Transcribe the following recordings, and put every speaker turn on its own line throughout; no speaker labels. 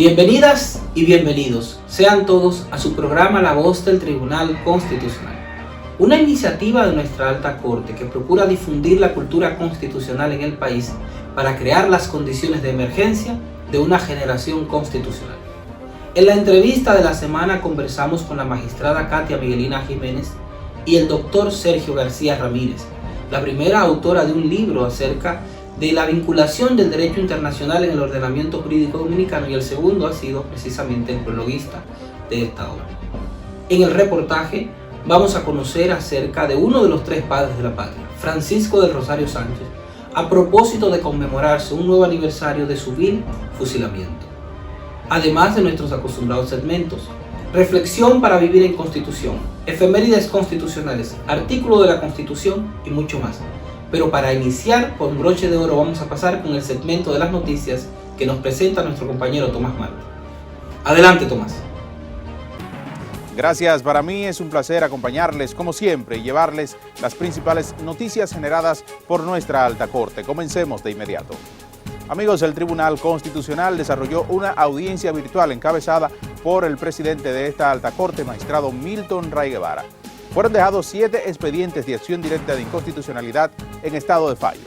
Bienvenidas y bienvenidos sean todos a su programa La Voz del Tribunal Constitucional, una iniciativa de nuestra Alta Corte que procura difundir la cultura constitucional en el país para crear las condiciones de emergencia de una generación constitucional. En la entrevista de la semana conversamos con la magistrada Katia Miguelina Jiménez y el doctor Sergio García Ramírez, la primera autora de un libro acerca de la vinculación del derecho internacional en el ordenamiento jurídico dominicano, y el segundo ha sido precisamente el prologuista de esta obra. En el reportaje vamos a conocer acerca de uno de los tres padres de la patria, Francisco del Rosario Sánchez, a propósito de conmemorarse un nuevo aniversario de su vil fusilamiento. Además de nuestros acostumbrados segmentos, reflexión para vivir en Constitución, efemérides constitucionales, artículo de la Constitución y mucho más. Pero para iniciar con broche de oro vamos a pasar con el segmento de las noticias que nos presenta nuestro compañero Tomás Marte. Adelante, Tomás.
Gracias, para mí es un placer acompañarles como siempre y llevarles las principales noticias generadas por nuestra Alta Corte. Comencemos de inmediato. Amigos, el Tribunal Constitucional desarrolló una audiencia virtual encabezada por el presidente de esta Alta Corte, magistrado Milton Ray Guevara. Fueron dejados 7 expedientes de acción directa de inconstitucionalidad en estado de fallo.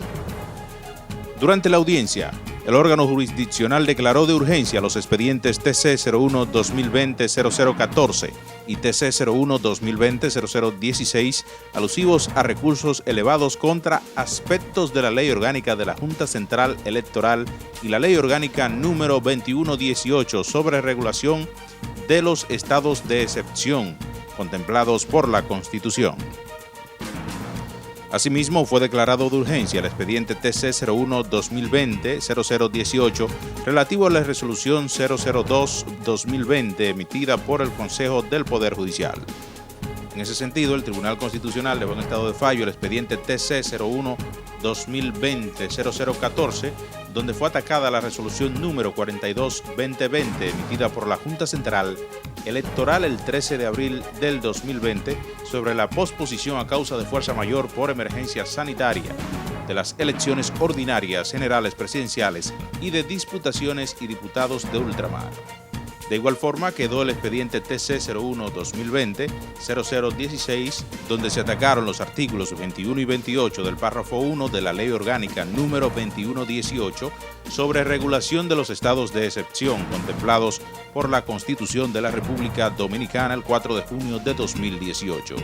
Durante la audiencia, el órgano jurisdiccional declaró de urgencia los expedientes TC-01-2020-0014 y TC-01-2020-0016 alusivos a recursos elevados contra aspectos de la Ley Orgánica de la Junta Central Electoral y la Ley Orgánica número 2118 sobre regulación de los estados de excepción contemplados por la Constitución. Asimismo, fue declarado de urgencia el expediente TC-01-2020-0018 relativo a la resolución 002-2020 emitida por el Consejo del Poder Judicial. En ese sentido, el Tribunal Constitucional dejó en estado de fallo el expediente TC-01-2020-0014, donde fue atacada la resolución número 42-2020 emitida por la Junta Central Electoral el 13 de abril del 2020 sobre la posposición a causa de fuerza mayor por emergencia sanitaria de las elecciones ordinarias, generales, presidenciales y de diputaciones y diputados de ultramar. De igual forma, quedó el expediente TC-01-2020-0016, donde se atacaron los artículos 21 y 28 del párrafo 1 de la Ley Orgánica número 2118 sobre regulación de los estados de excepción contemplados por la Constitución de la República Dominicana el 4 de junio de 2018.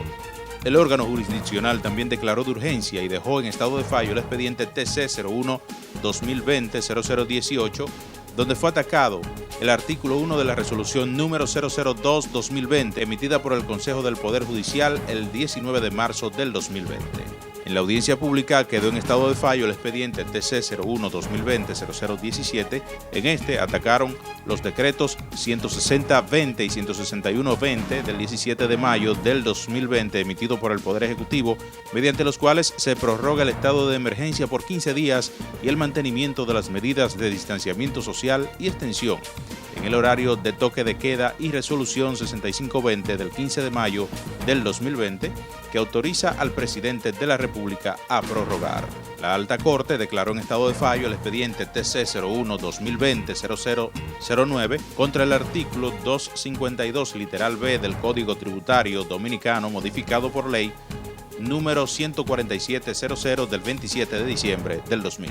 El órgano jurisdiccional también declaró de urgencia y dejó en estado de fallo el expediente TC-01-2020-0018, donde fue atacado el artículo 1 de la resolución número 002-2020 emitida por el Consejo del Poder Judicial el 19 de marzo del 2020. En la audiencia pública quedó en estado de fallo el expediente TC-01-2020-0017. En este atacaron los decretos 160-20 y 161-20 del 17 de mayo del 2020 emitido por el Poder Ejecutivo, mediante los cuales se prorroga el estado de emergencia por 15 días y el mantenimiento de las medidas de distanciamiento social y extensión en el horario de toque de queda, y resolución 65-20 del 15 de mayo del 2020, que autoriza al presidente de la República a prorrogar. La Alta Corte declaró en estado de fallo el expediente TC-01-2020-0009 contra el artículo 252 literal B del Código Tributario Dominicano, modificado por ley número 14700 del 27 de diciembre del 2000.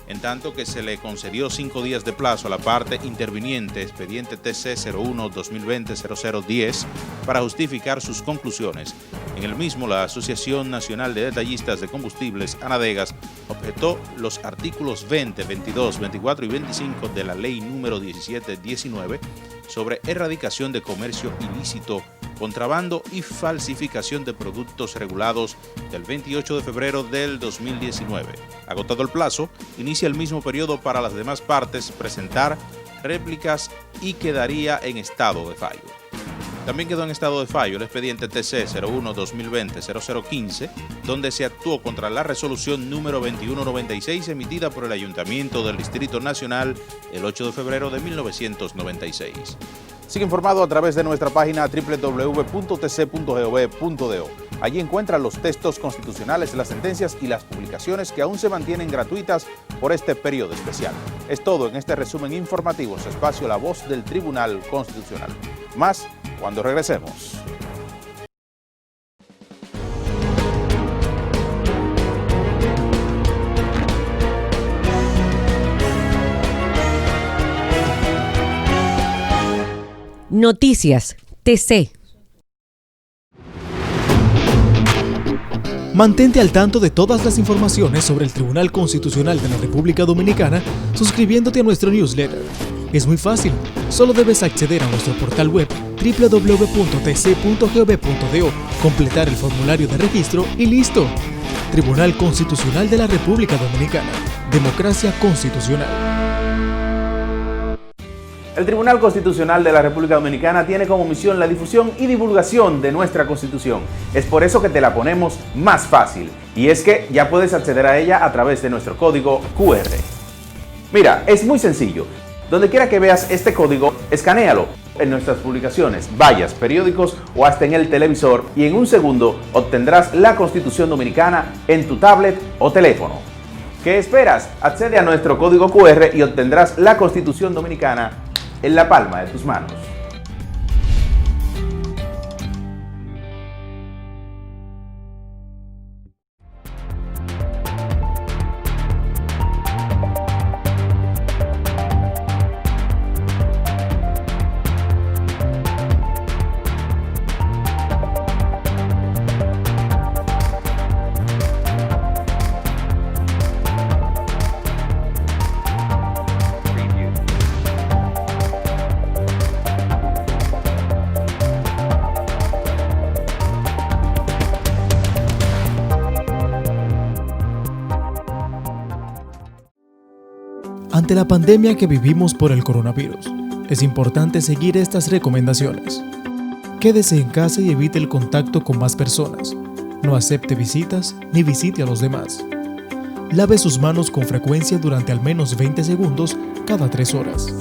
En tanto que se le concedió 5 días de plazo a la parte interviniente expediente TC-01-2020-0010 para justificar sus conclusiones. En el mismo, la Asociación Nacional de Detallistas de Combustibles, ANADEGAS, objetó los artículos 20, 22, 24 y 25 de la Ley número 1719 sobre erradicación de comercio ilícito, contrabando y falsificación de productos regulados del 28 de febrero del 2019. Agotado el plazo, inicia el mismo periodo para las demás partes presentar réplicas y quedaría en estado de fallo. También quedó en estado de fallo el expediente TC-01-2020-0015, donde se actuó contra la resolución número 2196 emitida por el Ayuntamiento del Distrito Nacional el 8 de febrero de 1996. Sigue informado a través de nuestra página www.tc.gov.do. Allí encuentra los textos constitucionales, las sentencias y las publicaciones que aún se mantienen gratuitas por este periodo especial. Es todo en este resumen informativo, su espacio La Voz del Tribunal Constitucional. Más cuando regresemos.
Noticias TC.
Mantente al tanto de todas las informaciones sobre el Tribunal Constitucional de la República Dominicana suscribiéndote a nuestro newsletter. Es muy fácil, solo debes acceder a nuestro portal web www.tc.gov.do, completar el formulario de registro y listo. Tribunal Constitucional de la República Dominicana. Democracia constitucional.
El Tribunal Constitucional de la República Dominicana tiene como misión la difusión y divulgación de nuestra Constitución. Es por eso que te la ponemos más fácil. Y es que ya puedes acceder a ella a través de nuestro código QR. Mira, es muy sencillo. Donde quiera que veas este código, escanéalo en nuestras publicaciones, vallas, periódicos o hasta en el televisor y en un segundo obtendrás la Constitución Dominicana en tu tablet o teléfono. ¿Qué esperas? Accede a nuestro código QR y obtendrás la Constitución Dominicana en la palma de tus manos.
Ante la pandemia que vivimos por el coronavirus, es importante seguir estas recomendaciones. Quédese en casa y evite el contacto con más personas. No acepte visitas ni visite a los demás. Lave sus manos con frecuencia durante al menos 20 segundos cada 3 horas.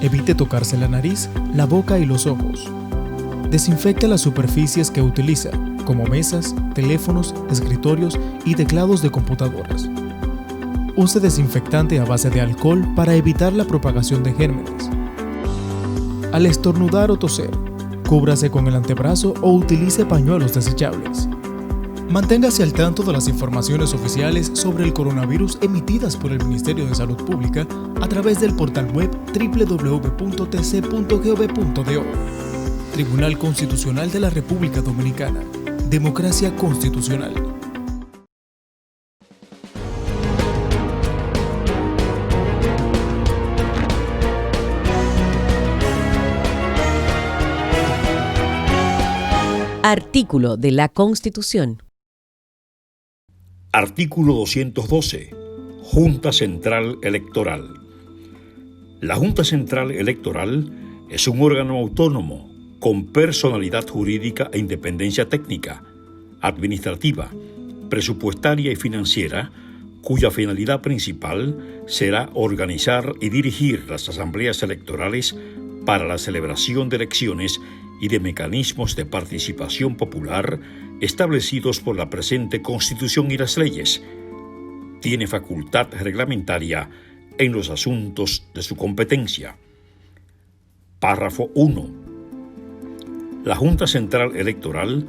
Evite tocarse la nariz, la boca y los ojos. Desinfecte las superficies que utiliza, como mesas, teléfonos, escritorios y teclados de computadoras. Use desinfectante a base de alcohol para evitar la propagación de gérmenes. Al estornudar o toser, cúbrase con el antebrazo o utilice pañuelos desechables. Manténgase al tanto de las informaciones oficiales sobre el coronavirus emitidas por el Ministerio de Salud Pública a través del portal web www.tc.gov.do. Tribunal Constitucional de la República Dominicana. Democracia constitucional.
Artículo de la Constitución.
Artículo 212. Junta Central Electoral. La Junta Central Electoral es un órgano autónomo con personalidad jurídica e independencia técnica, administrativa, presupuestaria y financiera, cuya finalidad principal será organizar y dirigir las asambleas electorales para la celebración de elecciones y de mecanismos de participación popular establecidos por la presente Constitución y las leyes. Tiene facultad reglamentaria en los asuntos de su competencia. Párrafo 1. La Junta Central Electoral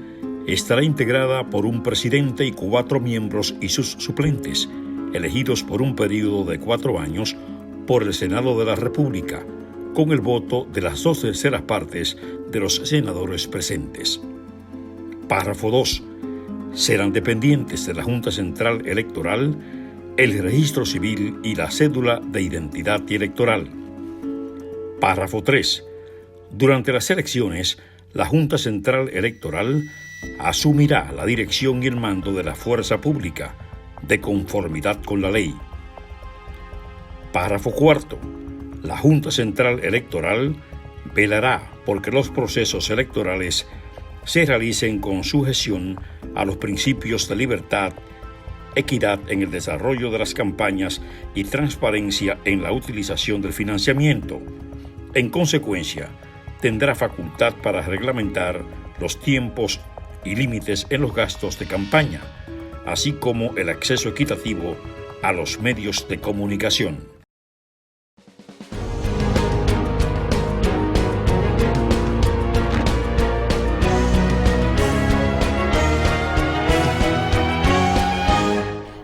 estará integrada por un presidente y 4 miembros y sus suplentes, elegidos por un período de 4 años por el Senado de la República, con el voto de las 2/3 partes de los senadores presentes. Párrafo 2. Serán dependientes de la Junta Central Electoral el registro civil y la cédula de identidad y electoral. Párrafo 3. Durante las elecciones, la Junta Central Electoral asumirá la dirección y el mando de la fuerza pública, de conformidad con la ley. Párrafo 4. La Junta Central Electoral velará porque los procesos electorales se realicen con sujeción a los principios de libertad, equidad en el desarrollo de las campañas y transparencia en la utilización del financiamiento. En consecuencia, tendrá facultad para reglamentar los tiempos y límites en los gastos de campaña, así como el acceso equitativo a los medios de comunicación.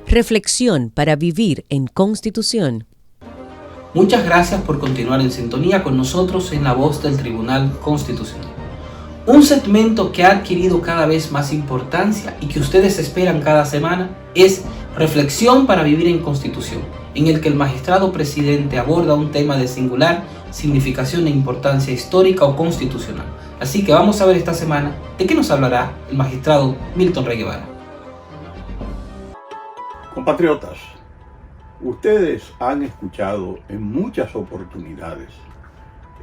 Reflexión para vivir en Constitución.
Muchas gracias por continuar en sintonía con nosotros en La Voz del Tribunal Constitucional. Un segmento que ha adquirido cada vez más importancia y que ustedes esperan cada semana es Reflexión para vivir en Constitución, en el que el magistrado presidente aborda un tema de singular significación e importancia histórica o constitucional. Así que vamos a ver esta semana de qué nos hablará el magistrado Milton Rey Guevara.
Compatriotas, ustedes han escuchado en muchas oportunidades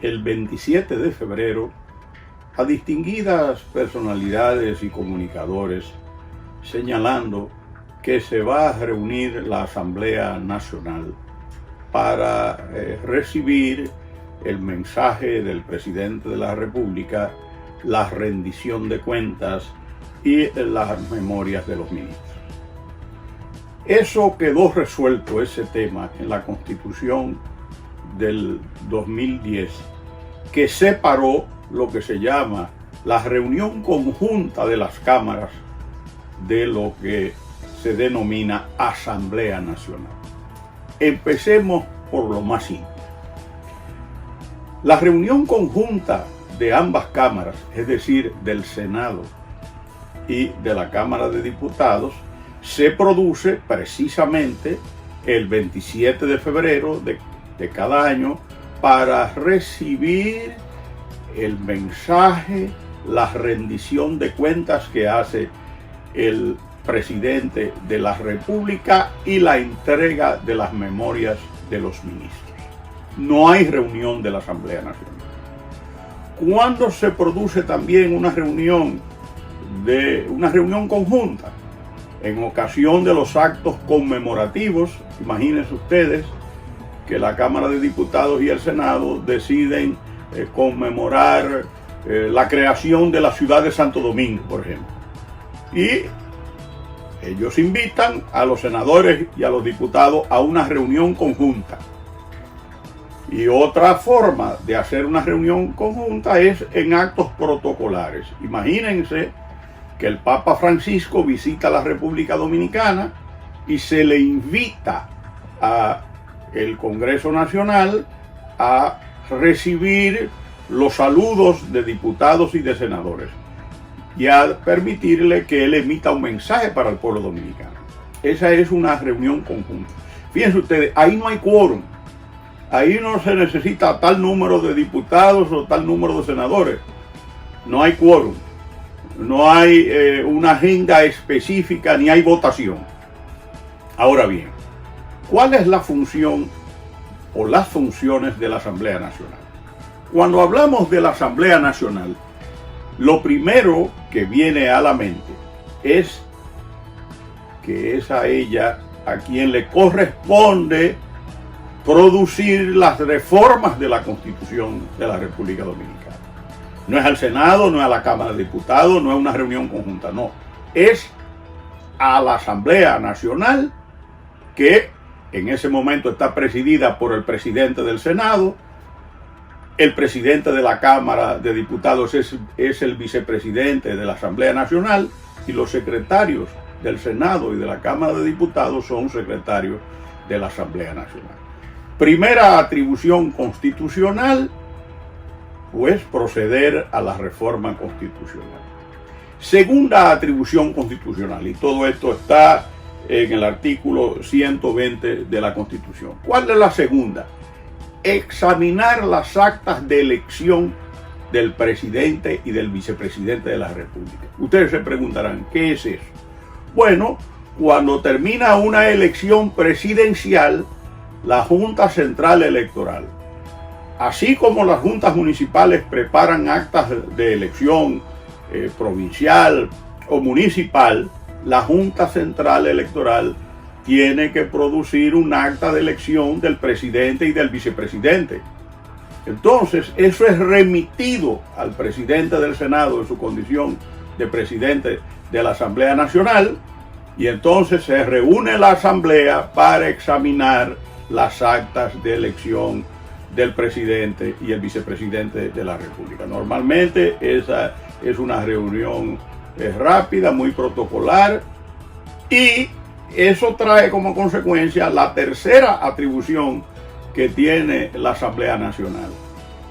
el 27 de febrero a distinguidas personalidades y comunicadores señalando que se va a reunir la Asamblea Nacional para recibir el mensaje del presidente de la República, la rendición de cuentas y las memorias de los ministros. Eso quedó resuelto, ese tema, en la Constitución del 2010, que separó lo que se llama la reunión conjunta de las cámaras de lo que se denomina Asamblea Nacional. Empecemos por lo más simple. La reunión conjunta de ambas cámaras, es decir, del Senado y de la Cámara de Diputados, se produce precisamente el 27 de febrero de cada año para recibir el mensaje, la rendición de cuentas que hace el presidente de la República y la entrega de las memorias de los ministros. No hay reunión de la Asamblea Nacional. ¿Cuándo se produce también una reunión conjunta? En ocasión de los actos conmemorativos. Imagínense ustedes que la Cámara de Diputados y el Senado deciden conmemorar la creación de la ciudad de Santo Domingo, por ejemplo. Y ellos invitan a los senadores y a los diputados a una reunión conjunta. Y otra forma de hacer una reunión conjunta es en actos protocolares. Imagínense que el Papa Francisco visita la República Dominicana y se le invita al Congreso Nacional a recibir los saludos de diputados y de senadores y a permitirle que él emita un mensaje para el pueblo dominicano. Esa es una reunión conjunta. Fíjense ustedes, ahí no hay quórum. Ahí no se necesita tal número de diputados o tal número de senadores. No hay quórum. No hay una agenda específica ni hay votación. Ahora bien, ¿cuál es la función o las funciones de la Asamblea Nacional? Cuando hablamos de la Asamblea Nacional, lo primero que viene a la mente es que es a ella a quien le corresponde producir las reformas de la Constitución de la República Dominicana. No es al Senado, no es a la Cámara de Diputados, no es una reunión conjunta, no. Es a la Asamblea Nacional, que en ese momento está presidida por el presidente del Senado. El presidente de la Cámara de Diputados es el vicepresidente de la Asamblea Nacional y los secretarios del Senado y de la Cámara de Diputados son secretarios de la Asamblea Nacional. Primera atribución constitucional, pues proceder a la reforma constitucional. Segunda atribución constitucional, y todo esto está en el artículo 120 de la Constitución. ¿Cuál es la segunda? Examinar las actas de elección del presidente y del vicepresidente de la República. Ustedes se preguntarán, ¿qué es eso? Bueno, cuando termina una elección presidencial, la Junta Central Electoral, así como las juntas municipales preparan actas de elección provincial o municipal, la Junta Central Electoral tiene que producir un acta de elección del presidente y del vicepresidente. Entonces, eso es remitido al presidente del Senado en su condición de presidente de la Asamblea Nacional, y entonces se reúne la Asamblea para examinar las actas de elección del presidente y el vicepresidente de la República. Normalmente esa es una reunión rápida, muy protocolar, y eso trae como consecuencia la tercera atribución que tiene la Asamblea Nacional,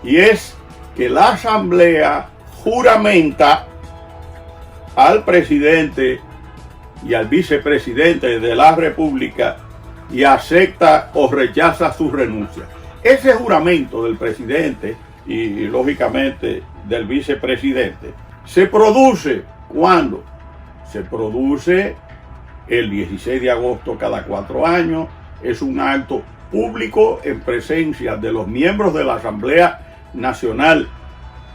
y es que la Asamblea juramenta al presidente y al vicepresidente de la República y acepta o rechaza su renuncia. Ese juramento del presidente y lógicamente del vicepresidente se produce ¿cuándo? Se produce el 16 de agosto cada 4 años. Es un acto público en presencia de los miembros de la Asamblea Nacional.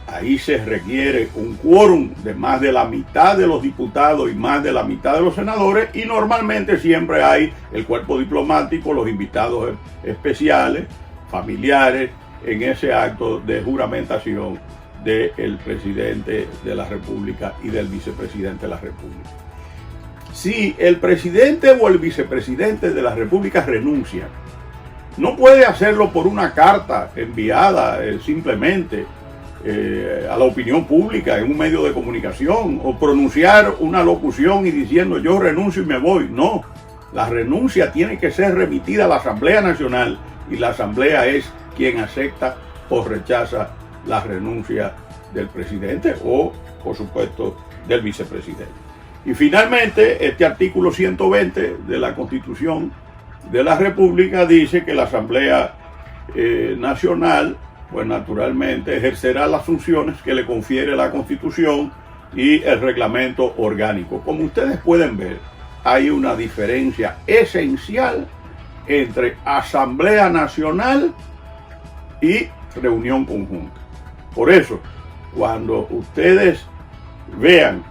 Ahí se requiere un quórum de más de la mitad de los diputados y más de la mitad de los senadores, y normalmente siempre hay el cuerpo diplomático, los invitados especiales, familiares, en ese acto de juramentación del presidente de la República y del vicepresidente de la República. Si el presidente o el vicepresidente de la República renuncia, no puede hacerlo por una carta enviada simplemente a la opinión pública en un medio de comunicación, o pronunciar una locución y diciendo yo renuncio y me voy. No, la renuncia tiene que ser remitida a la Asamblea Nacional, y la Asamblea es quien acepta o rechaza la renuncia del presidente o, por supuesto, del vicepresidente. Y finalmente, este artículo 120 de la Constitución de la República dice que la Asamblea Nacional, pues naturalmente ejercerá las funciones que le confiere la Constitución y el reglamento orgánico. Como ustedes pueden ver, hay una diferencia esencial entre Asamblea Nacional y reunión conjunta. Por eso, cuando ustedes vean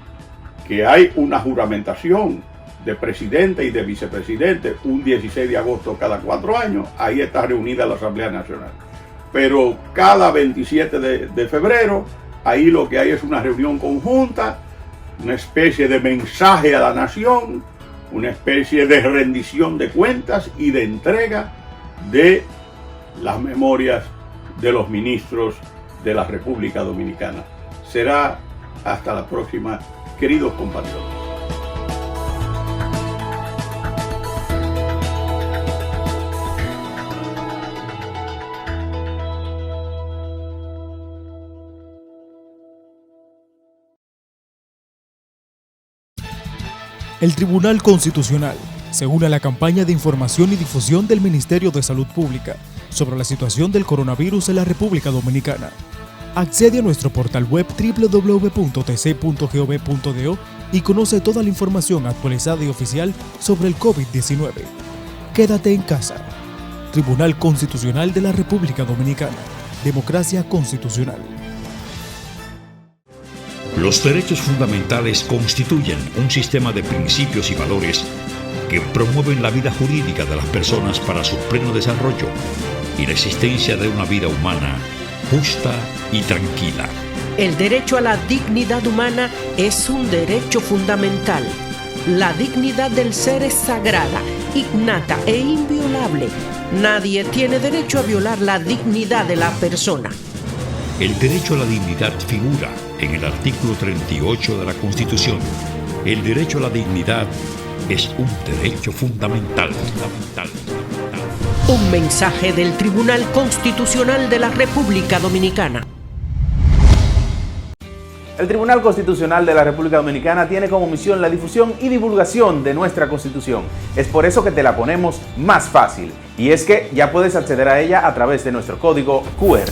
que hay una juramentación de presidente y de vicepresidente un 16 de agosto cada 4 años, ahí está reunida la Asamblea Nacional. Pero cada 27 de febrero, ahí lo que hay es una reunión conjunta, una especie de mensaje a la nación, una especie de rendición de cuentas y de entrega de las memorias de los ministros de la República Dominicana. Será hasta la próxima, queridos compatriotas.
El Tribunal Constitucional se une a la campaña de información y difusión del Ministerio de Salud Pública sobre la situación del coronavirus en la República Dominicana. Accede a nuestro portal web www.tc.gov.do y conoce toda la información actualizada y oficial sobre el COVID-19. Quédate en casa. Tribunal Constitucional de la República Dominicana. Democracia constitucional.
Los derechos fundamentales constituyen un sistema de principios y valores que promueven la vida jurídica de las personas para su pleno desarrollo y la existencia de una vida humana justa y tranquila.
El derecho a la dignidad humana es un derecho fundamental. La dignidad del ser es sagrada, innata e inviolable. Nadie tiene derecho a violar la dignidad de la persona.
El derecho a la dignidad figura en el artículo 38 de la Constitución. El derecho a la dignidad es un derecho fundamental.
Un mensaje del Tribunal Constitucional de la República Dominicana.
El Tribunal Constitucional de la República Dominicana tiene como misión la difusión y divulgación de nuestra Constitución. Es por eso que te la ponemos más fácil. Y es que ya puedes acceder a ella a través de nuestro código QR.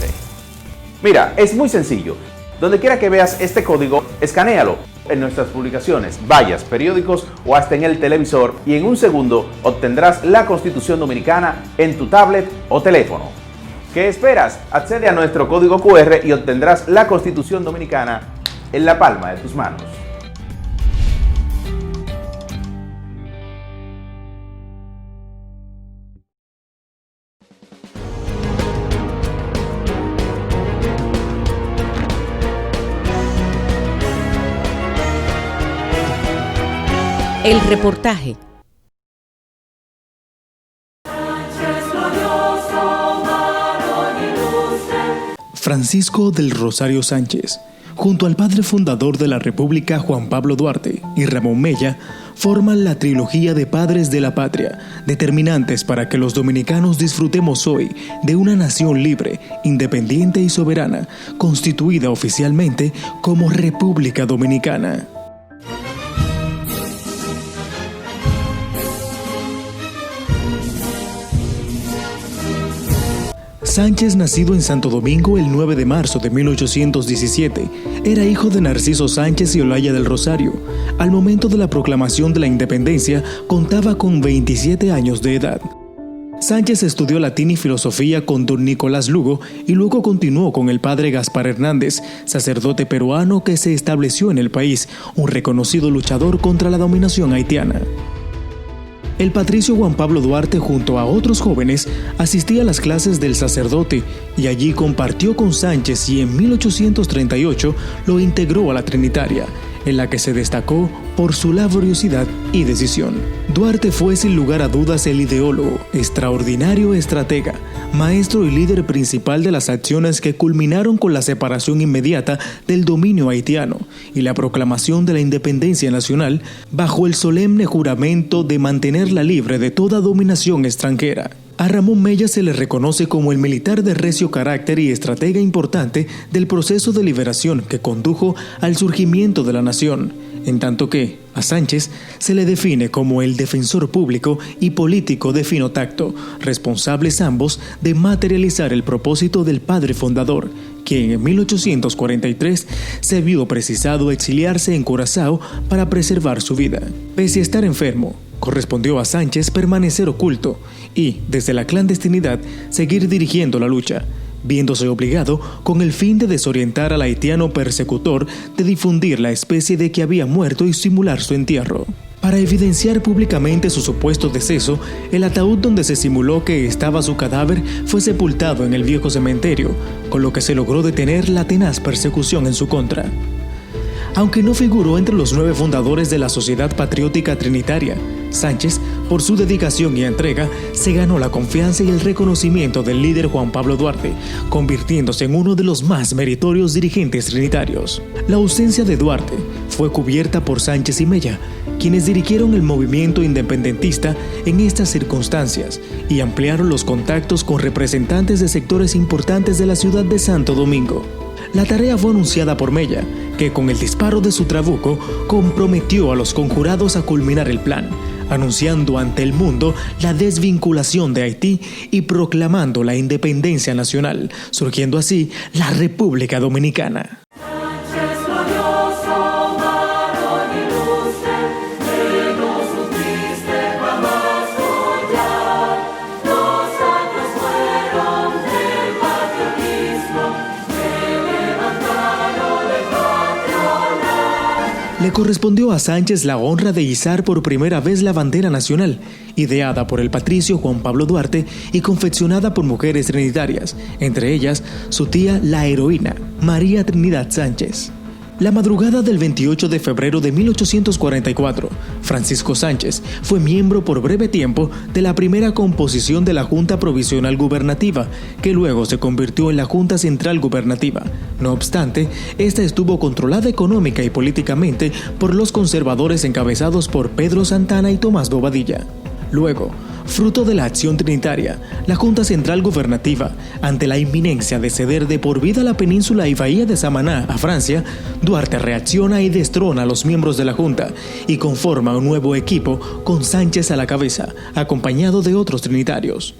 Mira, es muy sencillo. Donde quiera que veas este código, escanéalo en nuestras publicaciones, vallas, periódicos o hasta en el televisor, y en un segundo obtendrás la Constitución Dominicana en tu tablet o teléfono. ¿Qué esperas? Accede a nuestro código QR y obtendrás la Constitución Dominicana en la palma de tus manos.
El reportaje.
Francisco del Rosario Sánchez, junto al padre fundador de la República Juan Pablo Duarte y Ramón Mella, forman la trilogía de padres de la patria, determinantes para que los dominicanos disfrutemos hoy de una nación libre, independiente y soberana, constituida oficialmente como República Dominicana. Sánchez, nacido en Santo Domingo el 9 de marzo de 1817, era hijo de Narciso Sánchez y Olaya del Rosario. Al momento de la proclamación de la independencia, contaba con 27 años de edad. Sánchez estudió latín y filosofía con don Nicolás Lugo y luego continuó con el padre Gaspar Hernández, sacerdote peruano que se estableció en el país, un reconocido luchador contra la dominación haitiana. El patricio Juan Pablo Duarte, junto a otros jóvenes, asistía a las clases del sacerdote y allí compartió con Sánchez y en 1838 lo integró a la Trinitaria, en la que se destacó por su laboriosidad y decisión. Duarte fue sin lugar a dudas el ideólogo, extraordinario estratega, maestro y líder principal de las acciones que culminaron con la separación inmediata del dominio haitiano y la proclamación de la independencia nacional bajo el solemne juramento de mantenerla libre de toda dominación extranjera. A Ramón Mella se le reconoce como el militar de recio carácter y estratega importante del proceso de liberación que condujo al surgimiento de la nación, en tanto que a Sánchez se le define como el defensor público y político de fino tacto, responsables ambos de materializar el propósito del padre fundador, quien en 1843 se vio precisado exiliarse en Curazao para preservar su vida. Pese a estar enfermo, correspondió a Sánchez permanecer oculto y, desde la clandestinidad, seguir dirigiendo la lucha, viéndose obligado, con el fin de desorientar al haitiano persecutor, de difundir la especie de que había muerto y simular su entierro. Para evidenciar públicamente su supuesto deceso, el ataúd donde se simuló que estaba su cadáver fue sepultado en el viejo cementerio, con lo que se logró detener la tenaz persecución en su contra. Aunque no figuró entre los 9 fundadores de la Sociedad Patriótica Trinitaria, Sánchez, por su dedicación y entrega, se ganó la confianza y el reconocimiento del líder Juan Pablo Duarte, convirtiéndose en uno de los más meritorios dirigentes trinitarios. La ausencia de Duarte fue cubierta por Sánchez y Mella, quienes dirigieron el movimiento independentista en estas circunstancias y ampliaron los contactos con representantes de sectores importantes de la ciudad de Santo Domingo. La tarea fue anunciada por Mella, que con el disparo de su trabuco comprometió a los conjurados a culminar el plan, anunciando ante el mundo la desvinculación de Haití y proclamando la independencia nacional, surgiendo así la República Dominicana. Le correspondió a Sánchez la honra de izar por primera vez la bandera nacional, ideada por el patricio Juan Pablo Duarte y confeccionada por mujeres trinitarias, entre ellas su tía la heroína, María Trinidad Sánchez. La madrugada del 28 de febrero de 1844, Francisco Sánchez fue miembro por breve tiempo de la primera composición de la Junta Provisional Gubernativa, que luego se convirtió en la Junta Central Gubernativa. No obstante, esta estuvo controlada económica y políticamente por los conservadores encabezados por Pedro Santana y Tomás Bobadilla. Luego, fruto de la acción trinitaria, la Junta Central Gubernativa, ante la inminencia de ceder de por vida la península y bahía de Samaná a Francia, Duarte reacciona y destrona a los miembros de la Junta y conforma un nuevo equipo con Sánchez a la cabeza, acompañado de otros trinitarios.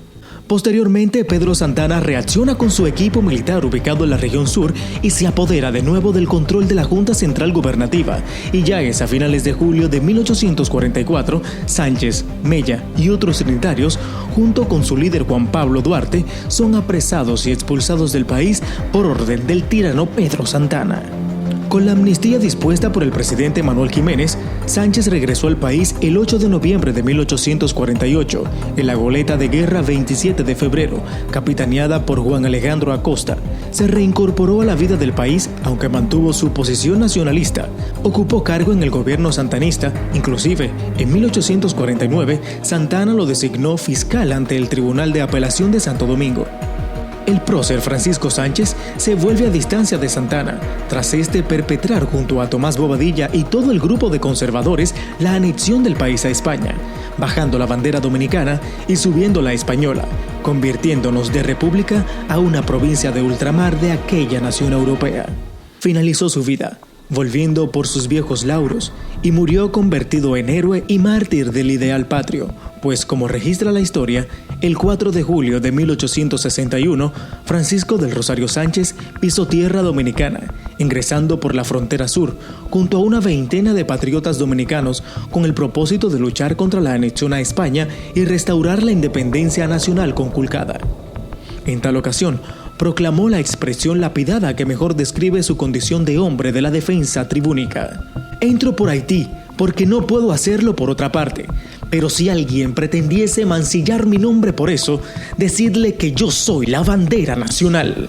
Posteriormente, Pedro Santana reacciona con su equipo militar ubicado en la región sur y se apodera de nuevo del control de la Junta Central Gubernativa, y ya es a finales de julio de 1844, Sánchez, Mella y otros trinitarios, junto con su líder Juan Pablo Duarte, son apresados y expulsados del país por orden del tirano Pedro Santana. Con la amnistía dispuesta por el presidente Manuel Jiménez, Sánchez regresó al país el 8 de noviembre de 1848, en la goleta de guerra 27 de febrero, capitaneada por Juan Alejandro Acosta. Se reincorporó a la vida del país, aunque mantuvo su posición nacionalista. Ocupó cargo en el gobierno santanista, inclusive, en 1849, Santana lo designó fiscal ante el Tribunal de Apelación de Santo Domingo. El prócer Francisco Sánchez se vuelve a distancia de Santana, tras este perpetrar junto a Tomás Bobadilla y todo el grupo de conservadores la anexión del país a España, bajando la bandera dominicana y subiendo la española, convirtiéndonos de república a una provincia de ultramar de aquella nación europea. Finalizó su vida, volviendo por sus viejos lauros, y murió convertido en héroe y mártir del ideal patrio, pues como registra la historia, el 4 de julio de 1861, Francisco del Rosario Sánchez pisó tierra dominicana, ingresando por la frontera sur, junto a una veintena de patriotas dominicanos con el propósito de luchar contra la anexión a España y restaurar la independencia nacional conculcada. En tal ocasión, proclamó la expresión lapidada que mejor describe su condición de hombre de la defensa tribúnica. Entro por Haití porque no puedo hacerlo por otra parte, pero si alguien pretendiese mancillar mi nombre por eso, decidle que yo soy la bandera nacional.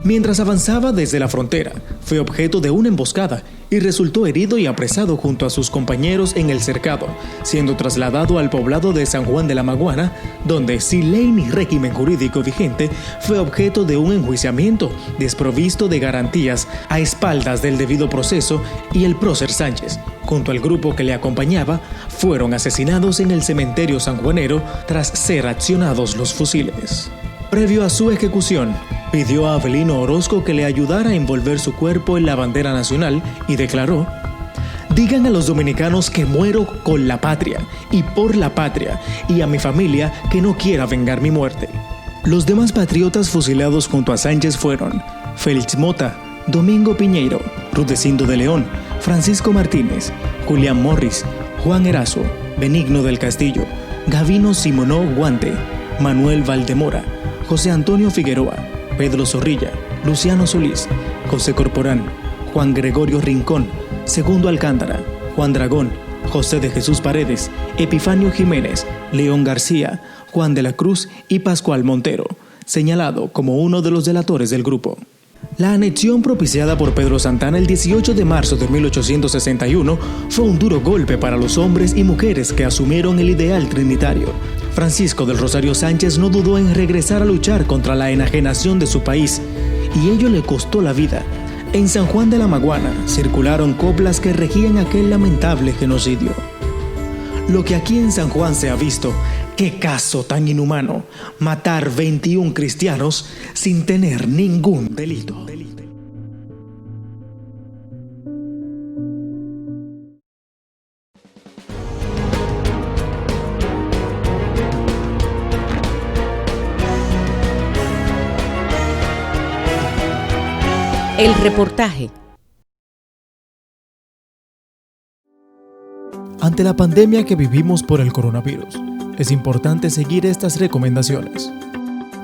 Mientras avanzaba desde la frontera, fue objeto de una emboscada y resultó herido y apresado junto a sus compañeros en el cercado, siendo trasladado al poblado de San Juan de la Maguana, donde, sin ley ni régimen jurídico vigente, fue objeto de un enjuiciamiento desprovisto de garantías a espaldas del debido proceso, y el prócer Sánchez, junto al grupo que le acompañaba, fueron asesinados en el cementerio sanjuanero tras ser accionados los fusiles. Previo a su ejecución, pidió a Avelino Orozco que le ayudara a envolver su cuerpo en la bandera nacional y declaró: «Digan a los dominicanos que muero con la patria y por la patria, y a mi familia que no quiera vengar mi muerte». Los demás patriotas fusilados junto a Sánchez fueron Félix Mota, Domingo Piñeiro, Rudecindo de León, Francisco Martínez, Julián Morris, Juan Erazo, Benigno del Castillo, Gavino Simonó Guante, Manuel Valdemora, José Antonio Figueroa, Pedro Zorrilla, Luciano Solís, José Corporán, Juan Gregorio Rincón, Segundo Alcántara, Juan Dragón, José de Jesús Paredes, Epifanio Jiménez, León García, Juan de la Cruz y Pascual Montero, señalado como uno de los delatores del grupo. La anexión propiciada por Pedro Santana el 18 de marzo de 1861 fue un duro golpe para los hombres y mujeres que asumieron el ideal trinitario. Francisco del Rosario Sánchez no dudó en regresar a luchar contra la enajenación de su país, y ello le costó la vida. En San Juan de la Maguana circularon coplas que regían aquel lamentable genocidio. Lo que aquí en San Juan se ha visto, qué caso tan inhumano, matar 21 cristianos sin tener ningún delito.
El reportaje.
Ante la pandemia que vivimos por el coronavirus, es importante seguir estas recomendaciones.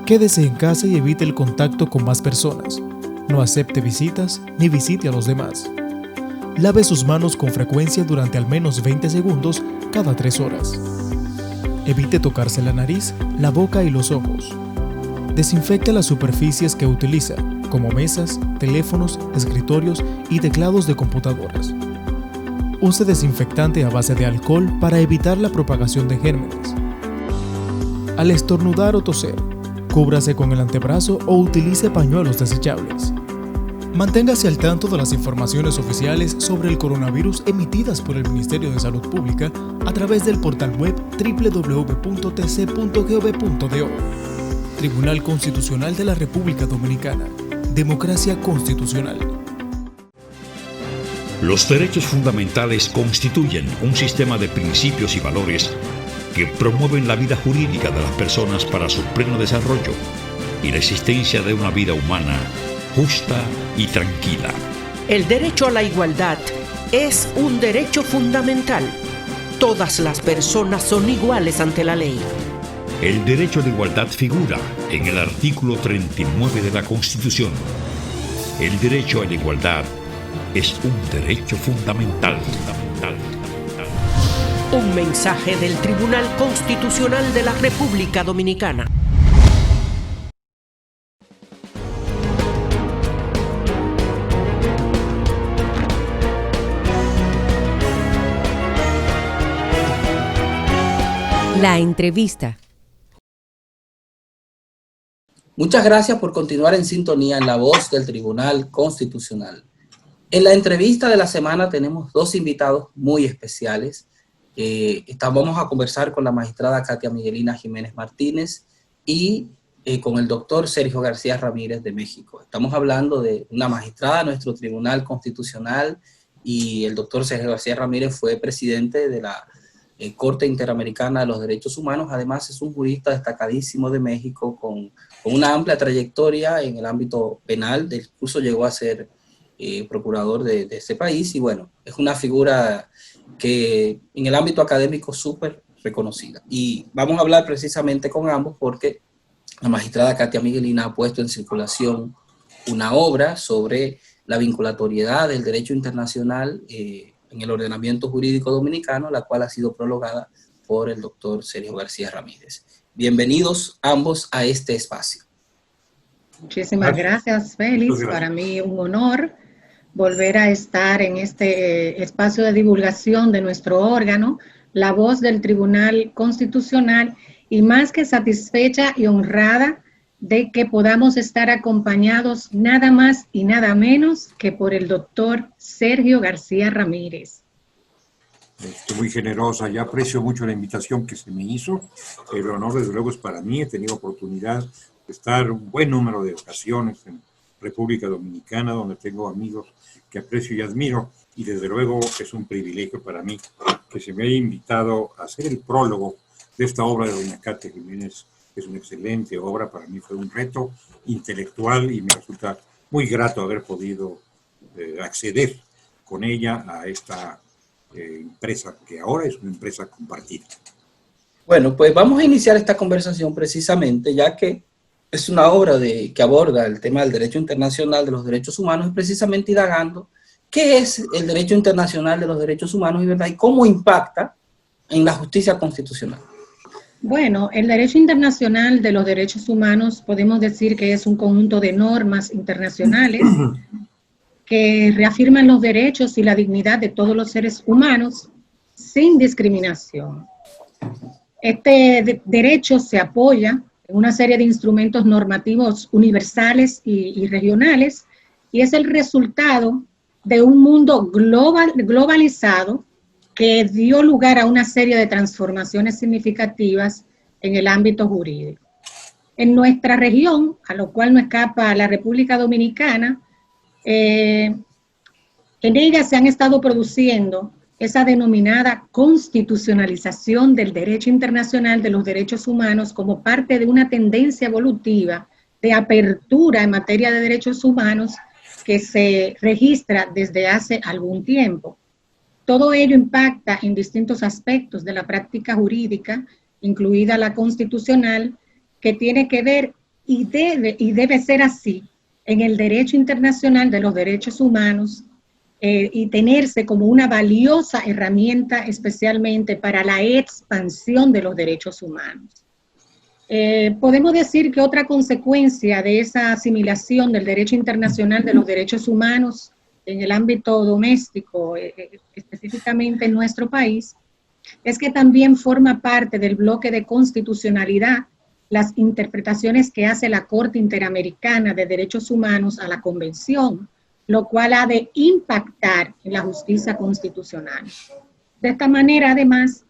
Quédese en casa y evite el contacto con más personas. No acepte visitas ni visite a los demás. Lave sus manos con frecuencia durante al menos 20 segundos cada 3 horas. Evite tocarse la nariz, la boca y los ojos. Desinfecte las superficies que utiliza, como mesas, teléfonos, escritorios y teclados de computadoras. Use desinfectante a base de alcohol para evitar la propagación de gérmenes. Al estornudar o toser, cúbrase con el antebrazo o utilice pañuelos desechables. Manténgase al tanto de las informaciones oficiales sobre el coronavirus emitidas por el Ministerio de Salud Pública a través del portal web www.tc.gov.do. Tribunal Constitucional de la República Dominicana. Democracia constitucional.
Los derechos fundamentales constituyen un sistema de principios y valores que promueven la vida jurídica de las personas para su pleno desarrollo y la existencia de una vida humana justa y tranquila.
El derecho a la igualdad es un derecho fundamental. Todas las personas son iguales ante la ley.
El derecho a la igualdad figura en el artículo 39 de la Constitución. El derecho a la igualdad es un derecho fundamental.
Un mensaje del Tribunal Constitucional de la República Dominicana.
La entrevista.
Muchas gracias por continuar en sintonía en La Voz del Tribunal Constitucional. En la entrevista de la semana tenemos dos invitados muy especiales. Vamos a conversar con la magistrada Katia Miguelina Jiménez Martínez y con el doctor Sergio García Ramírez de México. Estamos hablando de una magistrada de nuestro Tribunal Constitucional y el doctor Sergio García Ramírez fue presidente de la Corte Interamericana de los Derechos Humanos. Además es un jurista destacadísimo de México con una amplia trayectoria en el ámbito penal, incluso llegó a ser procurador de ese país y bueno, es una figura que en el ámbito académico súper reconocida. Y vamos a hablar precisamente con ambos porque la magistrada Katia Miguelina ha puesto en circulación una obra sobre la vinculatoriedad del derecho internacional en el ordenamiento jurídico dominicano, la cual ha sido prologada por el doctor Sergio García Ramírez. Bienvenidos ambos a este espacio.
Muchísimas gracias, Félix. Para mí un honor volver a estar en este espacio de divulgación de nuestro órgano, La Voz del Tribunal Constitucional, y más que satisfecha y honrada de que podamos estar acompañados nada más y nada menos que por el doctor Sergio García Ramírez.
Estoy muy generosa, ya aprecio mucho la invitación que se me hizo. El honor, desde luego, es para mí. He tenido oportunidad de estar un buen número de ocasiones en República Dominicana, donde tengo amigos que aprecio y admiro, y desde luego es un privilegio para mí que se me haya invitado a hacer el prólogo de esta obra de doña Katia Jiménez. Es una excelente obra, para mí fue un reto intelectual y me resulta muy grato haber podido acceder con ella a esta empresa, que ahora es una empresa compartida.
Bueno, pues vamos a iniciar esta conversación precisamente, ya que es una obra que aborda el tema del derecho internacional de los derechos humanos, y precisamente indagando qué es el derecho internacional de los derechos humanos y cómo impacta en la justicia constitucional.
Bueno, el derecho internacional de los derechos humanos podemos decir que es un conjunto de normas internacionales que reafirman los derechos y la dignidad de todos los seres humanos sin discriminación. Este derecho se apoya en una serie de instrumentos normativos universales y regionales y es el resultado de un mundo globalizado que dio lugar a una serie de transformaciones significativas en el ámbito jurídico. En nuestra región, a lo cual no escapa la República Dominicana, en ella se han estado produciendo esa denominada constitucionalización del derecho internacional de los derechos humanos como parte de una tendencia evolutiva de apertura en materia de derechos humanos que se registra desde hace algún tiempo. Todo ello impacta en distintos aspectos de la práctica jurídica, incluida la constitucional, que tiene que ver y debe ser así en el derecho internacional de los derechos humanos y tenerse como una valiosa herramienta especialmente para la expansión de los derechos humanos. Podemos decir que otra consecuencia de esa asimilación del derecho internacional de los derechos humanos en el ámbito doméstico, específicamente en nuestro país, es que también forma parte del bloque de constitucionalidad las interpretaciones que hace la Corte Interamericana de Derechos Humanos a la Convención, lo cual ha de impactar en la justicia constitucional. De esta manera, además,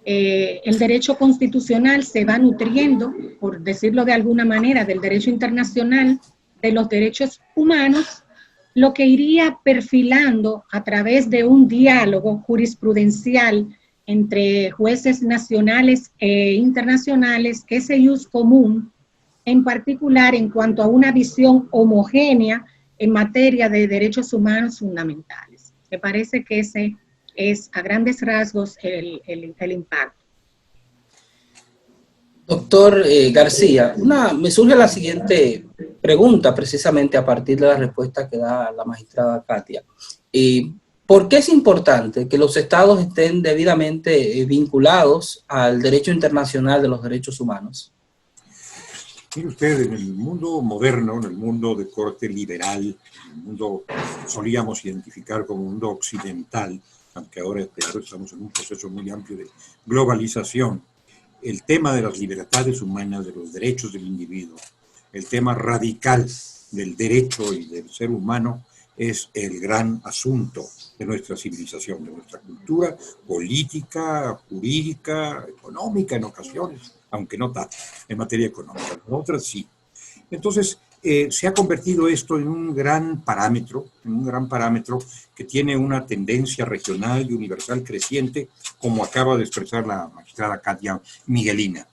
el derecho constitucional se va nutriendo, por decirlo de alguna manera, del derecho internacional de los derechos humanos, lo que iría perfilando a través de un diálogo jurisprudencial entre jueces nacionales e internacionales, ese ius común, en particular en cuanto a una visión homogénea en materia de derechos humanos fundamentales. Me parece que ese es a grandes rasgos el impacto.
Doctor García, me surge la siguiente pregunta precisamente a partir de la respuesta que da la magistrada Katia. ¿Por qué es importante que los estados estén debidamente vinculados al derecho internacional de los derechos humanos?
Mire usted, en el mundo moderno, en el mundo de corte liberal, en el mundo que solíamos identificar como mundo occidental, aunque ahora estamos en un proceso muy amplio de globalización, el tema de las libertades humanas, de los derechos del individuo, el tema radical del derecho y del ser humano es el gran asunto de nuestra civilización, de nuestra cultura política, jurídica, económica en ocasiones, aunque no tanto en materia económica, en otras sí. Entonces, se ha convertido esto en un gran parámetro que tiene una tendencia regional y universal creciente, como acaba de expresar la magistrada Katia Miguelina.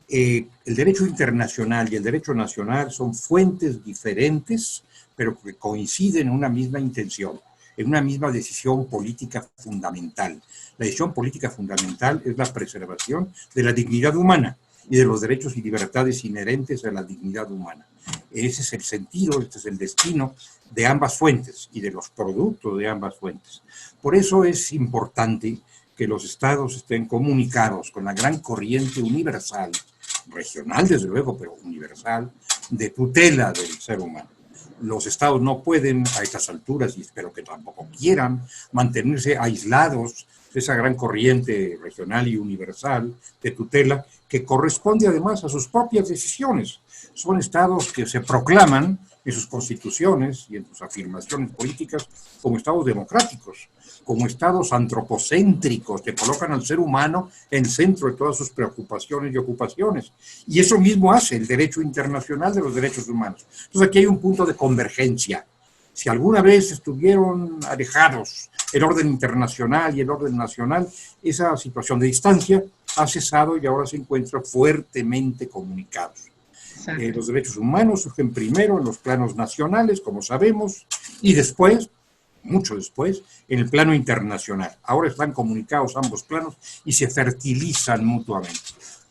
El derecho internacional y el derecho nacional son fuentes diferentes, pero que coinciden en una misma intención, en una misma decisión política fundamental. La decisión política fundamental es la preservación de la dignidad humana y de los derechos y libertades inherentes a la dignidad humana. Ese es el sentido, este es el destino de ambas fuentes y de los productos de ambas fuentes. Por eso es importante que los estados estén comunicados con la gran corriente universal, regional desde luego, pero universal, de tutela del ser humano. Los estados no pueden a estas alturas, y espero que tampoco quieran, mantenerse aislados de esa gran corriente regional y universal de tutela que corresponde además a sus propias decisiones. Son estados que se proclaman en sus constituciones y en sus afirmaciones políticas como estados democráticos, como estados antropocéntricos que colocan al ser humano en el centro de todas sus preocupaciones y ocupaciones. Y eso mismo hace el derecho internacional de los derechos humanos. Entonces aquí hay un punto de convergencia. Si alguna vez estuvieron alejados el orden internacional y el orden nacional, esa situación de distancia ha cesado y ahora se encuentran fuertemente comunicados. Los derechos humanos surgen primero en los planos nacionales, como sabemos, y después, mucho después, en el plano internacional. Ahora están comunicados ambos planos y se fertilizan mutuamente.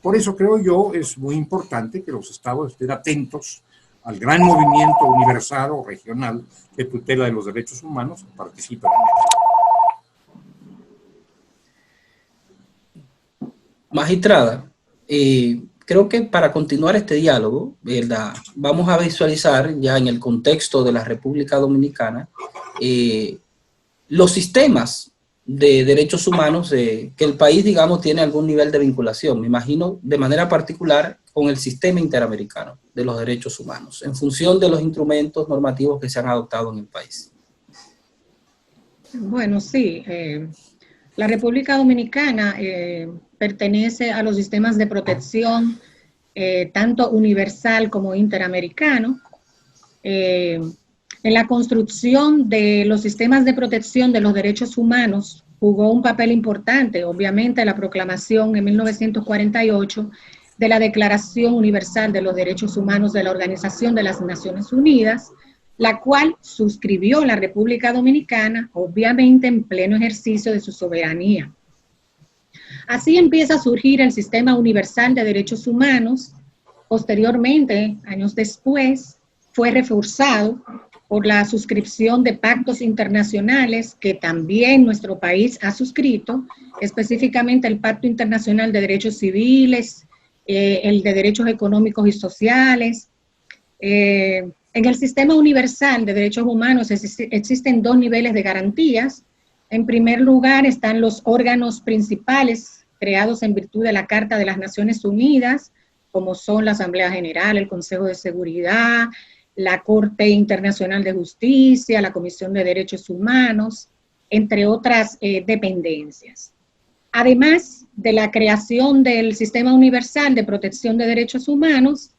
Por eso creo yo es muy importante que los estados estén atentos al gran movimiento universal o regional de tutela de los derechos humanos que participan en él.
Magistrada, creo que para continuar este diálogo, ¿verdad?, vamos a visualizar ya en el contexto de la República Dominicana los sistemas de derechos humanos que el país, digamos, tiene algún nivel de vinculación. Me imagino de manera particular con el sistema interamericano de los derechos humanos, en función de los instrumentos normativos que se han adoptado en el país.
Bueno, sí. La República Dominicana pertenece a los sistemas de protección tanto universal como interamericano. En la construcción de los sistemas de protección de los derechos humanos jugó un papel importante, obviamente, la proclamación en 1948 de la Declaración Universal de los Derechos Humanos de la Organización de las Naciones Unidas, la cual suscribió la República Dominicana, obviamente en pleno ejercicio de su soberanía. Así empieza a surgir el Sistema Universal de Derechos Humanos. Posteriormente, años después, fue reforzado por la suscripción de pactos internacionales que también nuestro país ha suscrito, específicamente el Pacto Internacional de Derechos Civiles, el de Derechos Económicos y Sociales. En el Sistema Universal de Derechos Humanos existen dos niveles de garantías. En primer lugar están los órganos principales creados en virtud de la Carta de las Naciones Unidas, como son la Asamblea General, el Consejo de Seguridad, la Corte Internacional de Justicia, la Comisión de Derechos Humanos, entre otras dependencias. Además de la creación del Sistema Universal de Protección de Derechos Humanos,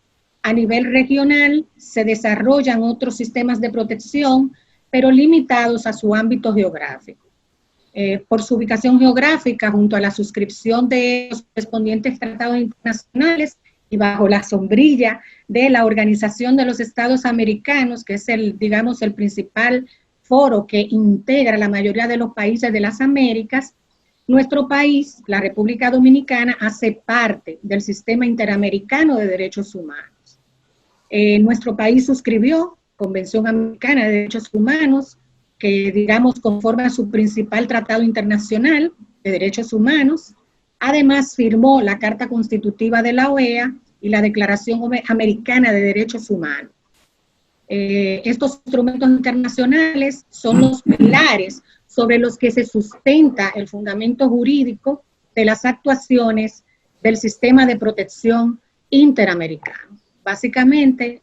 a nivel regional se desarrollan otros sistemas de protección, pero limitados a su ámbito geográfico. Por su ubicación geográfica, junto a la suscripción de los correspondientes tratados internacionales y bajo la sombrilla de la Organización de los Estados Americanos, que es el principal foro que integra la mayoría de los países de las Américas, nuestro país, la República Dominicana, hace parte del Sistema Interamericano de Derechos Humanos. Nuestro país suscribió Convención Americana de Derechos Humanos, que, digamos, conforma su principal tratado internacional de derechos humanos. Además, firmó la Carta Constitutiva de la OEA y la Declaración Americana de Derechos Humanos. Estos instrumentos internacionales son los pilares sobre los que se sustenta el fundamento jurídico de las actuaciones del sistema de protección interamericano. Básicamente,